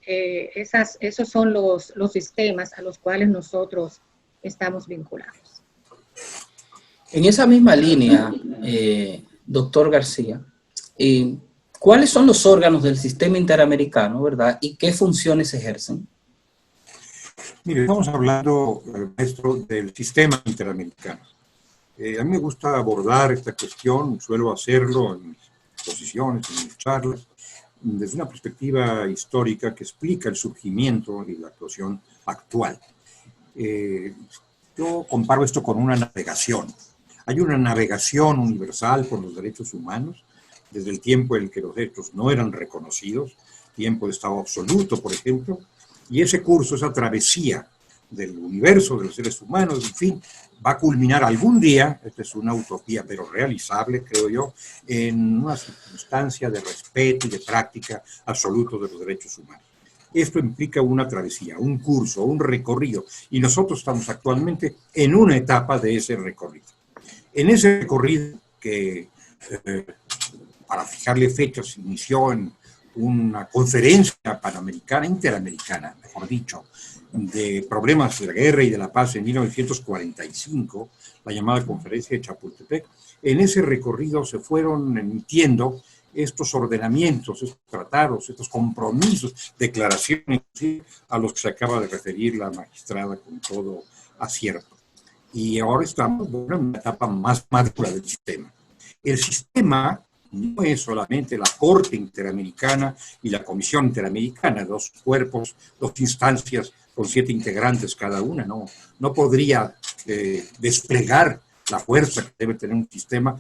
esos son los sistemas a los cuales nosotros estamos vinculados.
En esa misma línea, doctor García, ¿cuáles son los órganos del sistema interamericano, verdad? ¿Y qué funciones ejercen?
Mire, estamos hablando, maestro, del sistema interamericano. A mí me gusta abordar esta cuestión, suelo hacerlo en mis exposiciones, en mis charlas, desde una perspectiva histórica que explica el surgimiento y la actuación actual. Yo comparo esto con una navegación. Hay una navegación universal por los derechos humanos, desde el tiempo en que los derechos no eran reconocidos, tiempo de Estado absoluto, por ejemplo, y ese curso, esa travesía del universo de los seres humanos, en fin, va a culminar algún día, esta es una utopía pero realizable, creo yo, en una circunstancia de respeto y de práctica absoluto de los derechos humanos. Esto implica una travesía, un curso, un recorrido, y nosotros estamos actualmente en una etapa de ese recorrido. En ese recorrido que, para fijarle fechas, se inició en una conferencia panamericana, interamericana, mejor dicho, de problemas de la guerra y de la paz en 1945, la llamada Conferencia de Chapultepec. En ese recorrido se fueron emitiendo estos ordenamientos, estos tratados, estos compromisos, declaraciones a los que se acaba de referir la magistrada con todo acierto. Y ahora estamos en una etapa más madura del sistema. El sistema no es solamente la Corte Interamericana y la Comisión Interamericana, dos cuerpos, dos instancias con 7 integrantes cada una, no podría desplegar la fuerza que debe tener un sistema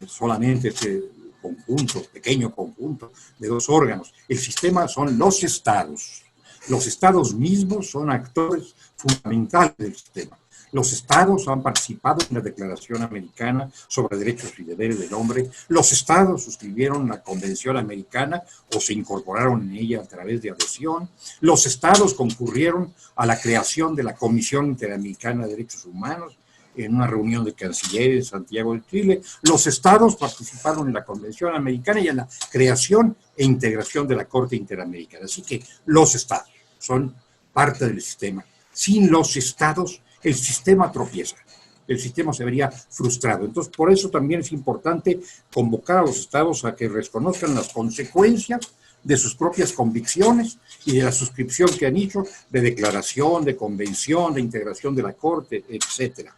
solamente ese conjunto, pequeño conjunto de 2 órganos. El sistema son los estados. Los estados mismos son actores fundamentales del sistema. Los estados han participado en la Declaración Americana sobre Derechos y Deberes del Hombre. Los estados suscribieron la Convención Americana o se incorporaron en ella a través de adhesión. Los estados concurrieron a la creación de la Comisión Interamericana de Derechos Humanos en una reunión de cancilleres en Santiago de Chile. Los estados participaron en la Convención Americana y en la creación e integración de la Corte Interamericana. Así que los estados son parte del sistema. Sin los estados, el sistema tropieza, el sistema se vería frustrado. Entonces, por eso también es importante convocar a los estados a que reconozcan las consecuencias de sus propias convicciones y de la suscripción que han hecho de declaración, de convención, de integración de la Corte, etc.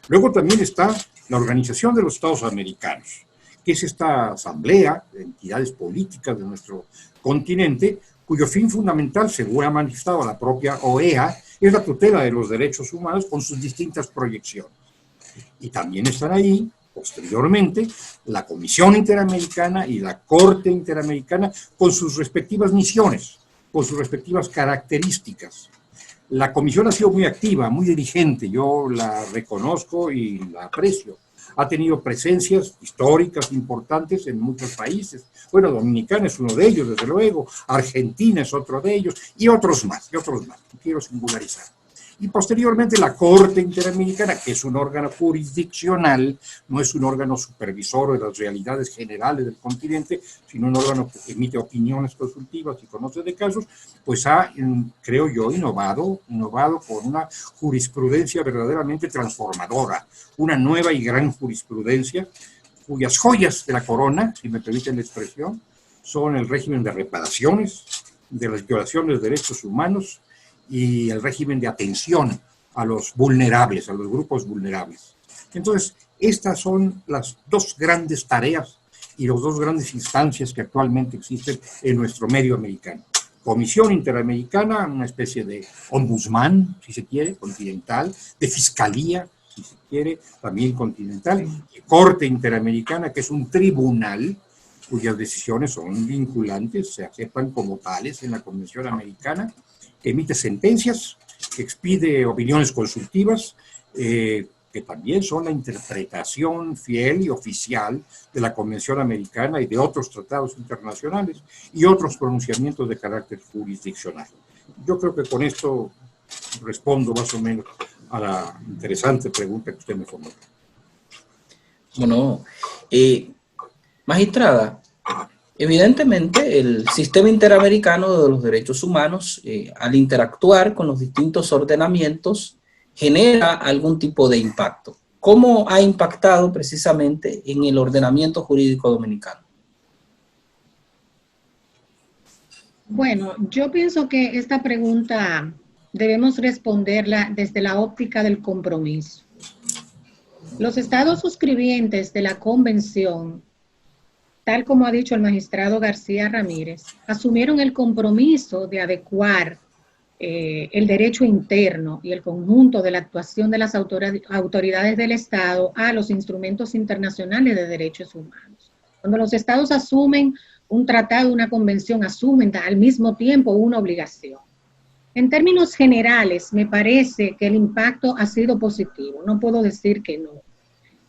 Luego también está la Organización de los Estados Americanos, que es esta asamblea de entidades políticas de nuestro continente, cuyo fin fundamental, según ha manifestado la propia OEA, es la tutela de los derechos humanos con sus distintas proyecciones. Y también están ahí, posteriormente, la Comisión Interamericana y la Corte Interamericana con sus respectivas misiones, con sus respectivas características. La Comisión ha sido muy activa, muy dirigente, yo la reconozco y la aprecio. Ha tenido presencias históricas importantes en muchos países. Bueno, Dominicana es uno de ellos, desde luego. Argentina es otro de ellos. Y otros más, No quiero singularizar. Y posteriormente la Corte Interamericana, que es un órgano jurisdiccional, no es un órgano supervisor de las realidades generales del continente, sino un órgano que emite opiniones consultivas y conoce de casos, pues ha, creo yo, innovado con una jurisprudencia verdaderamente transformadora, una nueva y gran jurisprudencia, cuyas joyas de la corona, si me permiten la expresión, son el régimen de reparaciones, de las violaciones de derechos humanos, y el régimen de atención a los vulnerables, a los grupos vulnerables. Entonces, estas son las 2 grandes tareas y las 2 grandes instancias que actualmente existen en nuestro medio americano. Comisión Interamericana, una especie de ombudsman, si se quiere, continental, de fiscalía, si se quiere, también continental, y Corte Interamericana, que es un tribunal cuyas decisiones son vinculantes, se aceptan como tales en la Convención Americana, emite sentencias, expide opiniones consultivas, que también son la interpretación fiel y oficial de la Convención Americana y de otros tratados internacionales y otros pronunciamientos de carácter jurisdiccional. Yo creo que con esto respondo más o menos a la interesante pregunta que usted me formuló.
Bueno, magistrada, evidentemente el sistema interamericano de los derechos humanos, al interactuar con los distintos ordenamientos, genera algún tipo de impacto. ¿Cómo ha impactado precisamente en el ordenamiento jurídico dominicano?
Bueno, yo pienso que esta pregunta debemos responderla desde la óptica del compromiso. Los estados suscribientes de la convención, tal como ha dicho el magistrado García Ramírez, asumieron el compromiso de adecuar el derecho interno y el conjunto de la actuación de las autoridades del Estado a los instrumentos internacionales de derechos humanos. Cuando los estados asumen un tratado, una convención, asumen al mismo tiempo una obligación. En términos generales, me parece que el impacto ha sido positivo, no puedo decir que no.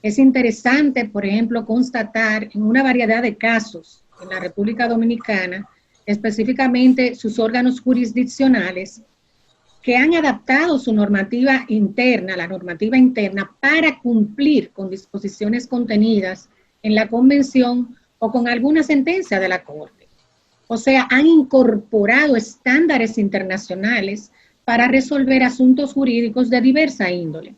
Es interesante, por ejemplo, constatar en una variedad de casos en la República Dominicana, específicamente sus órganos jurisdiccionales, que han adaptado su normativa interna, la normativa interna, para cumplir con disposiciones contenidas en la convención o con alguna sentencia de la Corte. O sea, han incorporado estándares internacionales para resolver asuntos jurídicos de diversa índole.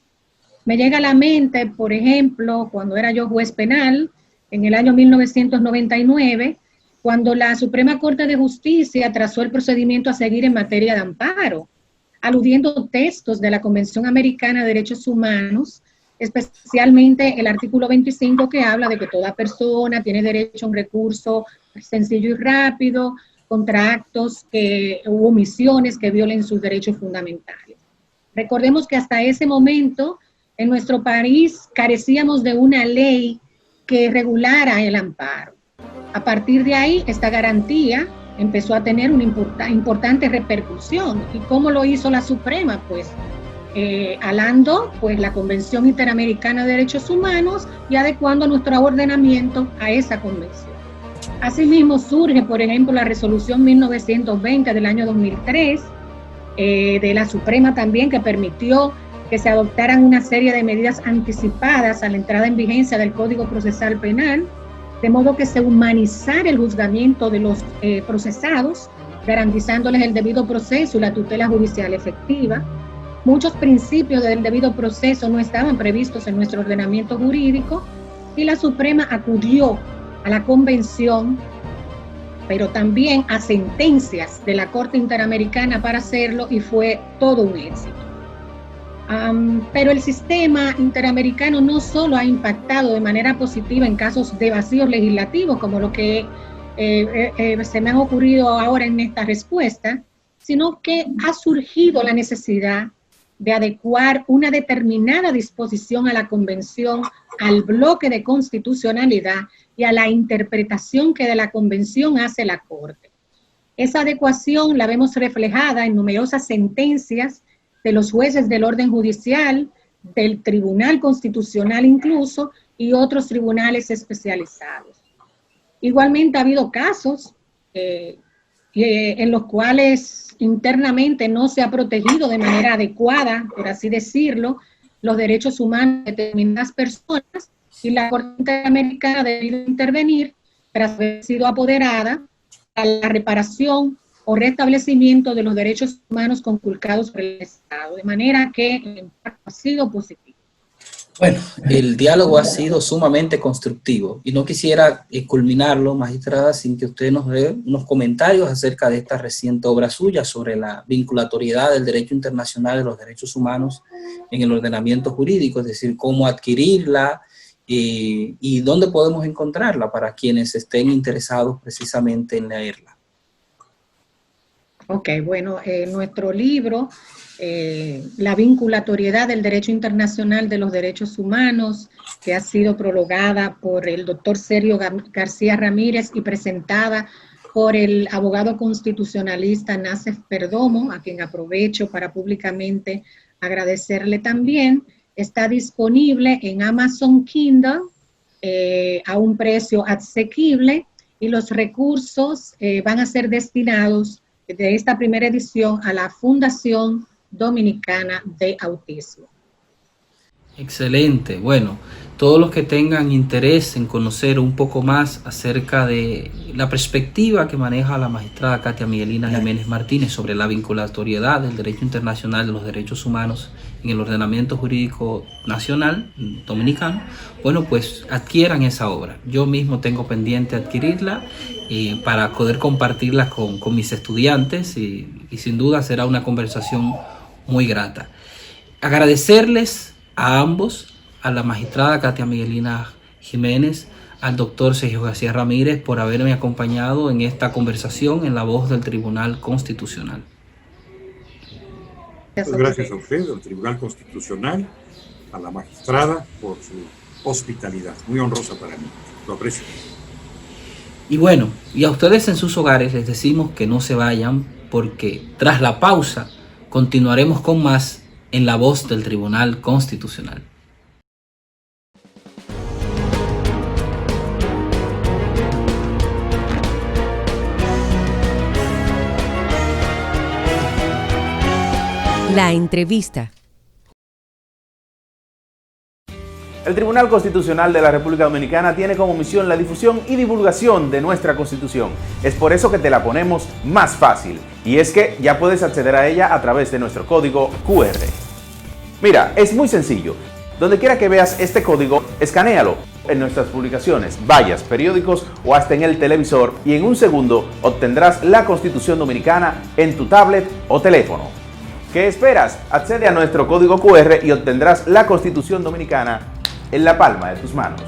Me llega a la mente, por ejemplo, cuando era yo juez penal, en el año 1999, cuando la Suprema Corte de Justicia trazó el procedimiento a seguir en materia de amparo, aludiendo textos de la Convención Americana de Derechos Humanos, especialmente el artículo 25 que habla de que toda persona tiene derecho a un recurso sencillo y rápido contra actos u omisiones que violen sus derechos fundamentales. Recordemos que hasta ese momento en nuestro país carecíamos de una ley que regulara el amparo. A partir de ahí, esta garantía empezó a tener una importante repercusión. ¿Y cómo lo hizo la Suprema? Pues alando pues, la Convención Interamericana de Derechos Humanos y adecuando nuestro ordenamiento a esa convención. Asimismo surge, por ejemplo, la resolución 1920 del año 2003 de la Suprema también, que permitió que se adoptaran una serie de medidas anticipadas a la entrada en vigencia del Código Procesal Penal, de modo que se humanizara el juzgamiento de los procesados, garantizándoles el debido proceso y la tutela judicial efectiva. Muchos principios del debido proceso no estaban previstos en nuestro ordenamiento jurídico y la Suprema acudió a la Convención, pero también a sentencias de la Corte Interamericana para hacerlo y fue todo un éxito. Pero el sistema interamericano no solo ha impactado de manera positiva en casos de vacíos legislativos, como lo que se me ha ocurrido ahora en esta respuesta, sino que ha surgido la necesidad de adecuar una determinada disposición a la Convención, al bloque de constitucionalidad y a la interpretación que de la Convención hace la Corte. Esa adecuación la vemos reflejada en numerosas sentencias de los jueces del orden judicial, del Tribunal Constitucional incluso, y otros tribunales especializados. Igualmente ha habido casos en los cuales internamente no se ha protegido de manera adecuada, por así decirlo, los derechos humanos de determinadas personas, y la Corte Interamericana ha debido intervenir tras haber sido apoderada a la reparación o restablecimiento de los derechos humanos conculcados por el Estado, de manera que el impacto ha sido positivo.
Bueno, el diálogo ha sido sumamente constructivo y no quisiera culminarlo, magistrada, sin que usted nos dé unos comentarios acerca de esta reciente obra suya sobre la vinculatoriedad del derecho internacional de los derechos humanos en el ordenamiento jurídico, es decir, cómo adquirirla y dónde podemos encontrarla para quienes estén interesados precisamente en leerla.
Ok, bueno, nuestro libro la vinculatoriedad del derecho internacional de los derechos humanos, que ha sido prologada por el doctor Sergio García Ramírez y presentada por el abogado constitucionalista Nacef Perdomo, a quien aprovecho para públicamente agradecerle también. Está disponible en Amazon Kindle a un precio asequible, y los recursos van a ser destinados de esta primera edición a la Fundación Dominicana de Autismo.
Excelente. Bueno, todos los que tengan interés en conocer un poco más acerca de la perspectiva que maneja la magistrada Katia Miguelina Jiménez Martínez sobre la vinculatoriedad del derecho internacional de los derechos humanos en el ordenamiento jurídico nacional dominicano, bueno, pues adquieran esa obra. Yo mismo tengo pendiente adquirirla para poder compartirla con mis estudiantes y sin duda será una conversación muy grata. Agradecerles a ambos, a la magistrada Katia Miguelina Jiménez, al doctor Sergio García Ramírez, por haberme acompañado en esta conversación en La Voz del Tribunal Constitucional.
Gracias a usted, al Tribunal Constitucional, a la magistrada por su hospitalidad, muy honrosa para mí, lo aprecio.
Y bueno, y a ustedes en sus hogares les decimos que no se vayan, porque tras la pausa continuaremos con más en La Voz del Tribunal Constitucional.
La entrevista.
El Tribunal Constitucional de la República Dominicana tiene como misión la difusión y divulgación de nuestra Constitución. Es por eso que te la ponemos más fácil. Y es que ya puedes acceder a ella a través de nuestro código QR. Mira, es muy sencillo. Donde quiera que veas este código, escanéalo en nuestras publicaciones, vallas, periódicos o hasta en el televisor, y en un segundo obtendrás la Constitución Dominicana en tu tablet o teléfono. ¿Qué esperas? Accede a nuestro código QR y obtendrás la Constitución Dominicana en la palma de tus manos.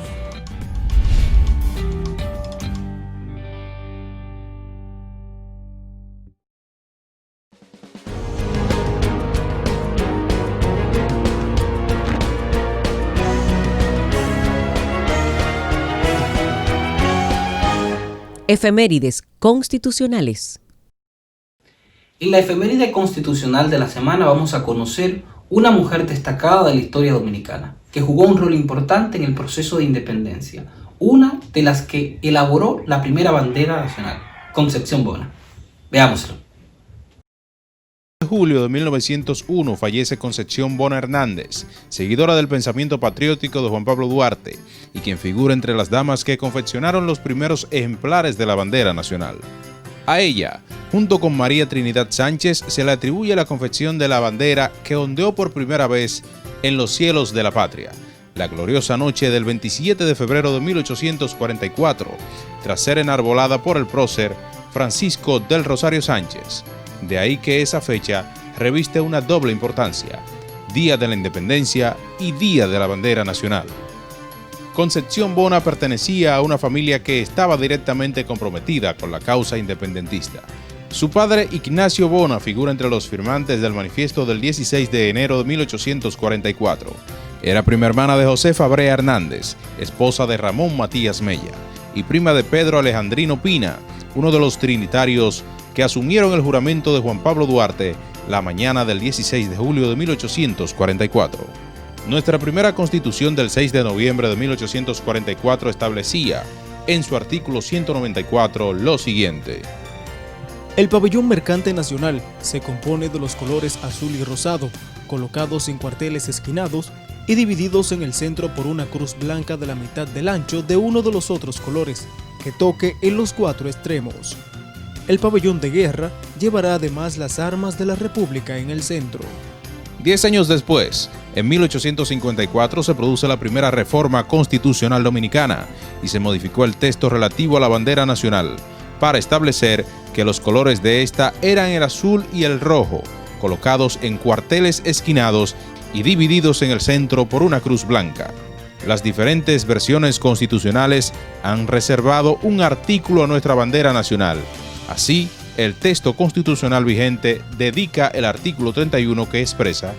Efemérides constitucionales.
En la efeméride constitucional de la semana vamos a conocer una mujer destacada de la historia dominicana, que jugó un rol importante en el proceso de independencia, una de las que elaboró la primera bandera nacional, Concepción Bona. Veámoslo.
En julio de 1901 fallece Concepción Bona Hernández, seguidora del pensamiento patriótico de Juan Pablo Duarte, y quien figura entre las damas que confeccionaron los primeros ejemplares de la bandera nacional. A ella, junto con María Trinidad Sánchez, se le atribuye la confección de la bandera que ondeó por primera vez en los cielos de la patria, la gloriosa noche del 27 de febrero de 1844, tras ser enarbolada por el prócer Francisco del Rosario Sánchez. De ahí que esa fecha reviste una doble importancia: Día de la Independencia y Día de la Bandera Nacional. Concepción Bona pertenecía a una familia que estaba directamente comprometida con la causa independentista. Su padre, Ignacio Bona, figura entre los firmantes del manifiesto del 16 de enero de 1844. Era prima hermana de Josefa Brea Hernández, esposa de Ramón Matías Mella, y prima de Pedro Alejandrino Pina, uno de los trinitarios que asumieron el juramento de Juan Pablo Duarte la mañana del 16 de julio de 1844. Nuestra primera Constitución del 6 de noviembre de 1844 establecía, en su artículo 194, lo siguiente:
El pabellón mercante nacional se compone de los colores azul y rosado, colocados en cuarteles esquinados y divididos en el centro por una cruz blanca de la mitad del ancho de uno de los otros colores, que toque en los cuatro extremos. El pabellón de guerra llevará además las armas de la República en el centro.
10 años después, en 1854, se produce la primera reforma constitucional dominicana y se modificó el texto relativo a la bandera nacional para establecer que los colores de esta eran el azul y el rojo, colocados en cuarteles esquinados y divididos en el centro por una cruz blanca. Las diferentes versiones constitucionales han reservado un artículo a nuestra bandera nacional. Así, el texto constitucional vigente dedica el artículo 31 que expresa: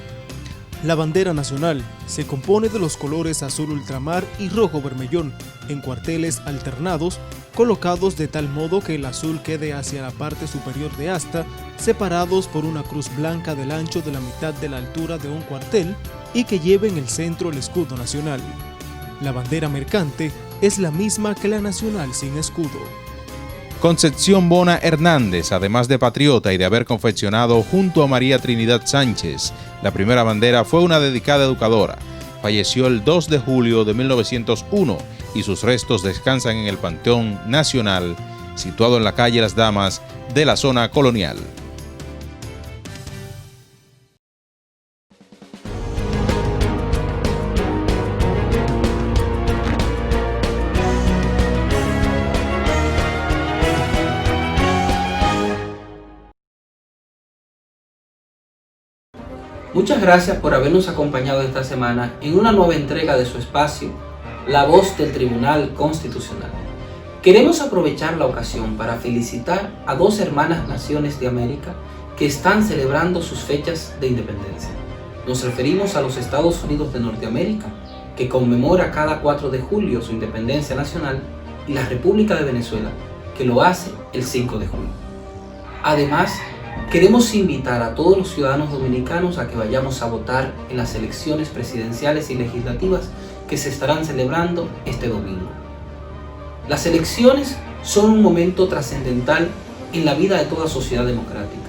la bandera nacional se compone de los colores azul ultramar y rojo vermellón, en cuarteles alternados, colocados de tal modo que el azul quede hacia la parte superior de asta, separados por una cruz blanca del ancho de la mitad de la altura de un cuartel y que lleve en el centro el escudo nacional. La bandera mercante es la misma que la nacional sin escudo.
Concepción Bona Hernández, además de patriota y de haber confeccionado junto a María Trinidad Sánchez la primera bandera, fue una dedicada educadora. Falleció el 2 de julio de 1901 y sus restos descansan en el Panteón Nacional, situado en la calle Las Damas de la zona colonial.
Muchas gracias por habernos acompañado esta semana en una nueva entrega de su espacio, La Voz del Tribunal Constitucional. Queremos aprovechar la ocasión para felicitar a dos hermanas naciones de América que están celebrando sus fechas de independencia. Nos referimos a los Estados Unidos de Norteamérica, que conmemora cada 4 de julio su independencia nacional, y la República de Venezuela, que lo hace el 5 de julio. Además, queremos invitar a todos los ciudadanos dominicanos a que vayamos a votar en las elecciones presidenciales y legislativas que se estarán celebrando este domingo. Las elecciones son un momento trascendental en la vida de toda sociedad democrática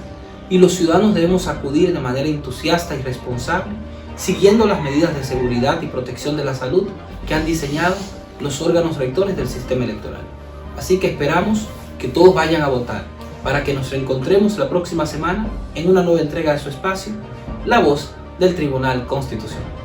y los ciudadanos debemos acudir de manera entusiasta y responsable, siguiendo las medidas de seguridad y protección de la salud que han diseñado los órganos rectores del sistema electoral. Así que esperamos que todos vayan a votar, para que nos reencontremos la próxima semana en una nueva entrega de su espacio, La Voz del Tribunal Constitucional.